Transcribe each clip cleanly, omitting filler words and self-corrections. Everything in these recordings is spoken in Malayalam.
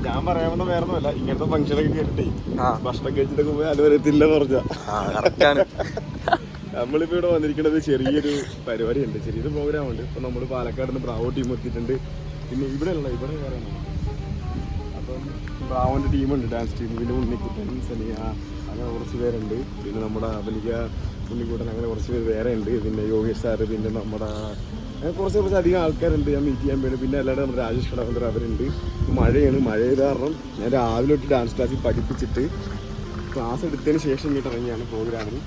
ഞാൻ പറയാവുന്ന വേറൊന്നുമല്ല, ഇങ്ങനത്തെ ഫംഗ്ഷനൊക്കെ കേട്ടിട്ടേ ഭക്ഷണം കഴിച്ചിട്ടൊക്കെ പോയി അനുവരത്തില്ല പറഞ്ഞ. നമ്മളിപ്പോ ഇവിടെ വന്നിരിക്കുന്നത് ചെറിയൊരു പരിപാടി ഉണ്ട്, ചെറിയൊരു പ്രോഗ്രാം ഉണ്ട്. ഇപ്പൊ നമ്മള് പാലക്കാട് നിന്ന് ബ്രാവോ ടീം എത്തിയിട്ടുണ്ട്. പിന്നെ ഇവിടെ വേറെ അപ്പം ബ്രാവോന്റെ ടീമുണ്ട്, ഡാൻസ് ടീം. പിന്നെ ഉണ്ണിക്കുട്ടൻ, സനിയ, അങ്ങനെ കുറച്ച് പേരുണ്ട്. പിന്നെ നമ്മുടെ അബലിക, ഉണ്ണിക്കുട്ടൻ, അങ്ങനെ കുറച്ച് പേര് വേറെ ഉണ്ട്. പിന്നെ യോഗേഷ് സാറ്, പിന്നെ നമ്മുടെ അങ്ങനെ കുറച്ച് അധികം ആൾക്കാരുണ്ട് ഞാൻ മീറ്റ് ചെയ്യാൻ വേണ്ടി. പിന്നെ അല്ലാതെ നമ്മുടെ രാജേഷ് കടവന്ത്ര അവരുണ്ട്. മഴയാണ്, മഴയത് കാരണം ഞാൻ രാവിലെ തൊട്ട് ഡാൻസ് ക്ലാസ്സിൽ പഠിപ്പിച്ചിട്ട് ക്ലാസ് എടുത്തതിന് ശേഷം ഇങ്ങോട്ട് ഇറങ്ങിയാണ് പ്രോഗ്രാമിന്.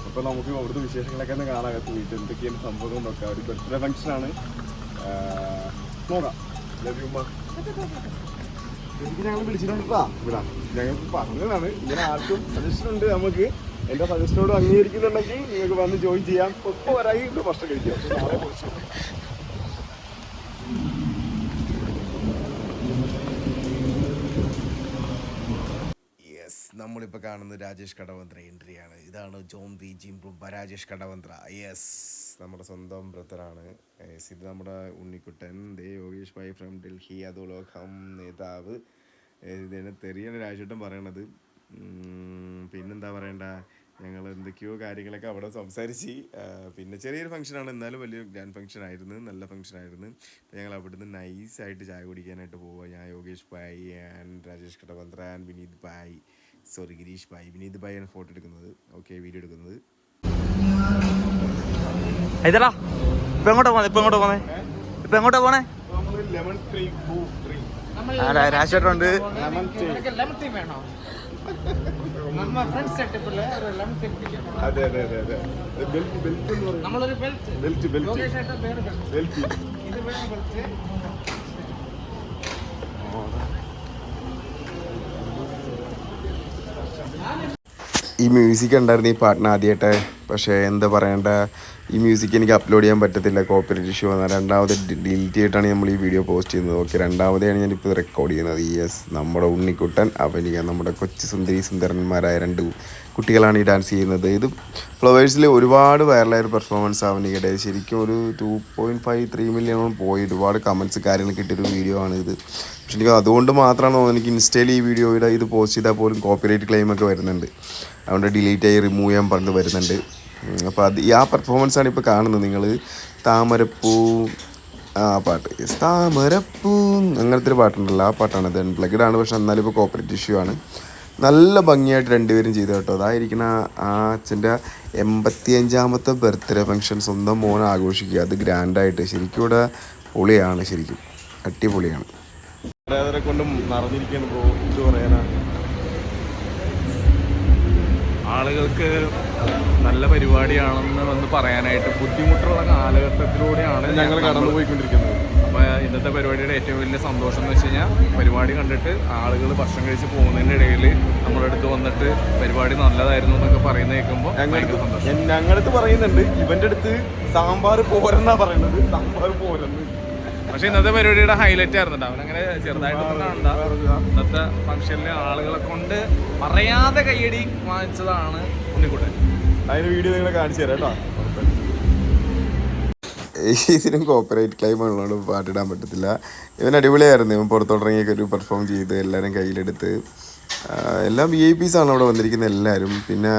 അപ്പോൾ നമുക്ക് അവിടുത്തെ വിശേഷങ്ങളൊക്കെ ഒന്ന് കാണാകത്ത് വീട്ടിൽ എന്തൊക്കെയാണ് സംഭവം നോക്കാം. ഒരു ബർത്ത്ഡേ ഫംഗ്ഷനാണ്, നോക്കാം. എനിക്ക് ഞങ്ങൾ വിളിച്ചിട്ടുണ്ടാ ഇവിടെ, ഞങ്ങൾക്ക് പറഞ്ഞതാണ് ഇങ്ങനെ ആർക്കും സജഷൻ ഉണ്ട്. നമുക്ക് എൻ്റെ സജഷനോട് അംഗീകരിക്കുന്നുണ്ടെങ്കിൽ നിങ്ങൾക്ക് വന്ന് ജോയിൻ ചെയ്യാം. ഇപ്പോൾ വരായി ഭക്ഷണം കഴിക്കാം. നാളെ കുറിച്ച് നമ്മളിപ്പോൾ കാണുന്നത് രാജേഷ് കടവന്ത്ര എൻട്രിയാണ്. ഇതാണ് ജോൺ ദി ജിംബ്രൂം രാജേഷ് കടവന്ത്ര. യെസ്, നമ്മുടെ സ്വന്തം ബ്രദറാണ്. ഇത് നമ്മുടെ ഉണ്ണിക്കുട്ടൻ, യോഗേഷ് ഭായ് ഫ്രം ഡൽഹി, അതുലോകം നേതാവ്. ഇതിനെ തെറിയാണ് രാജേട്ടൻ പറയണത്. പിന്നെന്താ പറയണ്ട, ഞങ്ങൾ എന്തൊക്കെയോ കാര്യങ്ങളൊക്കെ അവിടെ സംസാരിച്ച്. പിന്നെ ചെറിയൊരു ഫംഗ്ഷനാണ്, എന്നാലും വലിയൊരു ഗ്രാൻഡ് ഫംഗ്ഷൻ ആയിരുന്നു, നല്ല ഫംഗ്ഷൻ ആയിരുന്നു. അപ്പോൾ ഞങ്ങൾ അവിടുന്ന് നൈസായിട്ട് ചായ കുടിക്കാനായിട്ട് പോവുക. ഞാൻ യോഗേഷ് ഭായ് ആൻഡ് രാജേഷ് കടവന്ത്ര ആൻഡ് ഗിരീഷ് ഭായ്. വിനീത് ഭായ് ആണ് ഫോട്ടോ എടുക്കുന്നത്, ഓക്കെ, വീഡിയോ എടുക്കുന്നത്. ഇതടാ ഇപ്പൊ എങ്ങോട്ടാ പോണേ? രാജേട്ടുണ്ട്. ഈ മ്യൂസിക് ഉണ്ടായിരുന്നു ഈ പാട്ടിന് ആദ്യമായിട്ട്. പക്ഷേ എന്താ പറയണ്ട, ഈ മ്യൂസിക് എനിക്ക് അപ്ലോഡ് ചെയ്യാൻ പറ്റത്തില്ല, കോപ്പിറൈറ്റ് ഇഷ്യൂ വന്നാൽ. രണ്ടാമത് ഡിലീറ്റ് ചെയ്തിട്ടാണ് നമ്മൾ ഈ വീഡിയോ പോസ്റ്റ് ചെയ്യുന്നത്. ഓക്കെ, രണ്ടാമതെയാണ് ഞാനിപ്പോൾ റെക്കോർഡ് ചെയ്യുന്നത്. യെസ്, നമ്മുടെ ഉണ്ണിക്കുട്ടൻ, അവനിക, നമ്മുടെ കൊച്ചു സുന്ദരന്മാരായ 2 കുട്ടികളാണ് ഈ ഡാൻസ് ചെയ്യുന്നത്. ഇത് ഫ്ലവേഴ്സിൽ ഒരുപാട് വൈറലായൊരു പെർഫോമൻസ് അവനികയുടെ. ശരിക്കും ഒരു 2.53 മില്യൺ പോയി, ഒരുപാട് കമൻറ്റ്സ് കാര്യങ്ങൾ കിട്ടിയൊരു വീഡിയോ ആണ് ഇത്. പക്ഷെ എനിക്ക് അതുകൊണ്ട് മാത്രമാണ് എനിക്ക് ഇൻസ്റ്റയിൽ ഈ വീഡിയോയുടെ ഇത് പോസ്റ്റ് ചെയ്താൽ പോലും കോപ്പിറൈറ്റ് ക്ലെയിമൊക്കെ വരുന്നുണ്ട്. അതുകൊണ്ട് ഡിലീറ്റ് ആയി റിമൂവ് ചെയ്യാൻ പറഞ്ഞ് വരുന്നുണ്ട്. അപ്പോൾ ആ പെർഫോമൻസാണ് ഇപ്പോൾ കാണുന്നത് നിങ്ങൾ. താമരപ്പൂ, ആ പാട്ട്, താമരപ്പൂ, അങ്ങനത്തെ ഒരു പാട്ടുണ്ടല്ലോ, ആ പാട്ടാണ്. ഇത് അൺപ്ലഗ്ഡ് ആണ്, പക്ഷെ എന്നാലും ഇപ്പോൾ കോപ്പറേറ്റ് ഇഷ്യൂ ആണ്. നല്ല ഭംഗിയായിട്ട് 2 പേരും ചെയ്തു കേട്ടോ. അതായിരിക്കുന്ന ആ അച്ഛൻ്റെ 85ാമത്തെ ബർത്ത്ഡേ ഫംഗ്ഷൻ സ്വന്തം മോൻ ആഘോഷിക്കുക, അത് ഗ്രാൻഡായിട്ട്. ശരിക്കും ഇവിടെ പൊളിയാണ്, ശരിക്കും അടിപൊളിയാണ്. കൊണ്ടും നിറഞ്ഞിരിക്കുകയാണ് ബ്രോ, ഇത് പറയാനാ. ആളുകൾക്ക് നല്ല പരിപാടിയാണെന്ന് വന്ന് പറയാനായിട്ട് ബുദ്ധിമുട്ടുള്ള കാലഘട്ടത്തിലൂടെയാണ് ഞങ്ങൾ കടന്നു പോയിക്കൊണ്ടിരിക്കുന്നത്. അപ്പോൾ ഇന്നത്തെ പരിപാടിയുടെ ഏറ്റവും വലിയ സന്തോഷം എന്ന് വെച്ച് കഴിഞ്ഞാൽ, പരിപാടി കണ്ടിട്ട് ആളുകൾ ഭക്ഷണം കഴിച്ച് പോകുന്നതിൻ്റെ ഇടയിൽ നമ്മുടെ അടുത്ത് വന്നിട്ട് പരിപാടി നല്ലതായിരുന്നു എന്നൊക്കെ പറയുന്നത് കേൾക്കുമ്പോൾ ഭയങ്കര സന്തോഷം. ഞങ്ങളടുത്ത് പറയുന്നുണ്ട്, ഇവൻ്റെ അടുത്ത് സാമ്പാർ പോരെന്നാ പറയുന്നത്, സാമ്പാർ പോരെന്ന്. പക്ഷെ ഇന്നത്തെ പരിപാടിയുടെ ഹൈലൈറ്റ് ആയിരുന്നു. അവനങ്ങനെ ചെറുതായിട്ടൊന്നും കാണണ്ട. ഇന്നത്തെ ഫംഗ്ഷനിൽ ആളുകളെ കൊണ്ട് പറയാതെ കയ്യടി വാങ്ങിച്ചതാണ് ഉണ്ണിക്കുട്ടൻ. അതിന് വീഡിയോ നിങ്ങളെ കാണിച്ചു തരാം കേട്ടോ. ഇതിനും കോപ്പറേറ്റ് ക്ലെയിം ഉള്ളതുകൊണ്ട് പാട്ടിടാൻ പറ്റത്തില്ല. ഇവൻ അടിപൊളിയായിരുന്നു. ഇവൻ പുറത്തോട്ടിറങ്ങിയൊക്കെ ഒരു പെർഫോം ചെയ്ത് എല്ലാവരും കയ്യിലെടുത്ത്. എല്ലാം VIP ആണ് അവിടെ വന്നിരിക്കുന്നത് എല്ലാവരും. പിന്നെ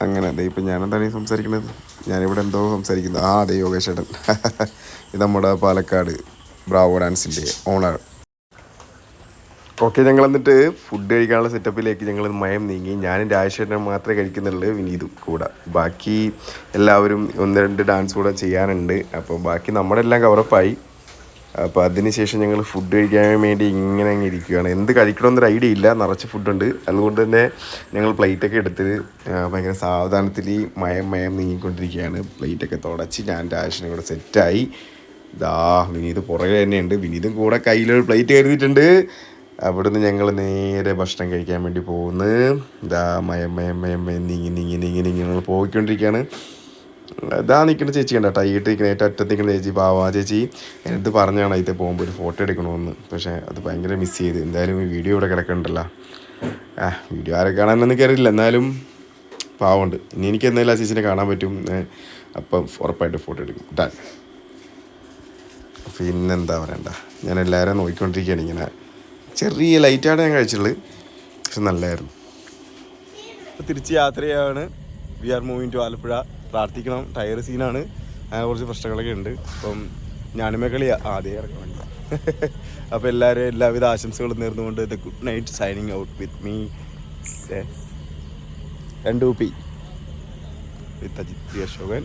അങ്ങനെ അതെ, ഇപ്പം ഞാനെന്താണ് ഈ സംസാരിക്കുന്നത്, ഞാനിവിടെ എന്തോ സംസാരിക്കുന്നത്. അതെ, യോഗേഷ് ചേട്ടൻ. ഇത് നമ്മുടെ പാലക്കാട് ബ്രാവോ ഡാൻസിൻ്റെ ഓണർ. ഓക്കെ, ഞങ്ങൾ എന്നിട്ട് ഫുഡ് കഴിക്കാനുള്ള സെറ്റപ്പിലേക്ക് ഞങ്ങൾ മയം നീങ്ങി. ഞാനും രാജേഷേട്ടനും മാത്രമേ കഴിക്കുന്നുള്ളൂ, വിനീതും കൂടെ. ബാക്കി എല്ലാവരും 1-2 ഡാൻസ് കൂടെ ചെയ്യാനുണ്ട്. അപ്പോൾ ബാക്കി നമ്മുടെ എല്ലാം കവറപ്പായി. അപ്പോൾ അതിനുശേഷം ഞങ്ങൾ ഫുഡ് കഴിക്കാൻ വേണ്ടി ഇങ്ങനെ അങ്ങ് ഇരിക്കുകയാണ്. എന്ത് കഴിക്കണമെന്നൊരു ഐഡിയ ഇല്ല, നിറച്ച് ഫുഡുണ്ട്. അതുകൊണ്ട് തന്നെ ഞങ്ങൾ പ്ലേറ്റൊക്കെ എടുത്ത് ഭയങ്കര സാവധാനത്തിൽ മയം നീങ്ങിക്കൊണ്ടിരിക്കുകയാണ്. പ്ലേറ്റൊക്കെ തുടച്ച് ഞാൻ രാജേഷനും കൂടെ സെറ്റായി. ഇതാ വിനീത് പുറകെ തന്നെയുണ്ട്. വിനീതും കൂടെ കയ്യിലൊരു പ്ലേറ്റ് കരുതിയിട്ടുണ്ട്. അവിടുന്ന് ഞങ്ങൾ നേരെ ഭക്ഷണം കഴിക്കാൻ വേണ്ടി പോകുന്നു. ഇതാ മയം നീങ്ങി ഞങ്ങൾ പോയിക്കൊണ്ടിരിക്കുകയാണ്. ഇതാ നിൽക്കുന്ന ചേച്ചി കണ്ട ടൈയിട്ട് നിൽക്കുന്ന ഏറ്റവും അറ്റത്ത് നിൽക്കുന്ന ചേച്ചി പാവാ ചേച്ചി എൻ്റെ പറഞ്ഞാണ് ഇത് പോകുമ്പോൾ ഒരു ഫോട്ടോ എടുക്കണമെന്ന്. പക്ഷേ അത് ഭയങ്കര മിസ് ചെയ്ത്. എന്തായാലും ഈ വീഡിയോ ഇവിടെ കിടക്കണ്ടല്ലോ. വീഡിയോ ആരെ കാണാനൊന്നും കയറിയില്ല, എന്നാലും പാവമുണ്ട്. ഇനി എനിക്ക് എന്തായാലും ആ ചേച്ചിനെ കാണാൻ പറ്റും. അപ്പം ഉറപ്പായിട്ട് ഫോട്ടോ എടുക്കും. ഡൺ. പിന്നെന്താ പറയണ്ട, ഞാൻ എല്ലാവരും നോക്കിക്കൊണ്ടിരിക്കുകയാണ്. ഇങ്ങനെ ചെറിയ ലൈറ്റാണ് ഞാൻ കഴിച്ചുള്ളത്, പക്ഷെ നല്ലതായിരുന്നു. തിരിച്ച് യാത്രയാണ്. We are moving to Alappuzha. പ്രാർത്ഥിക്കണം, ടയർ സീനാണ്, അങ്ങനെ കുറച്ച് പ്രശ്നങ്ങളൊക്കെ ഉണ്ട്. അപ്പം ഞാനുമേ കളി ആദ്യം ഇറക്കണം. അപ്പോൾ എല്ലാവരും എല്ലാവിധ ആശംസകളും നേർന്നുകൊണ്ട് the good night signing out with me 2P with Ajith Ashokan.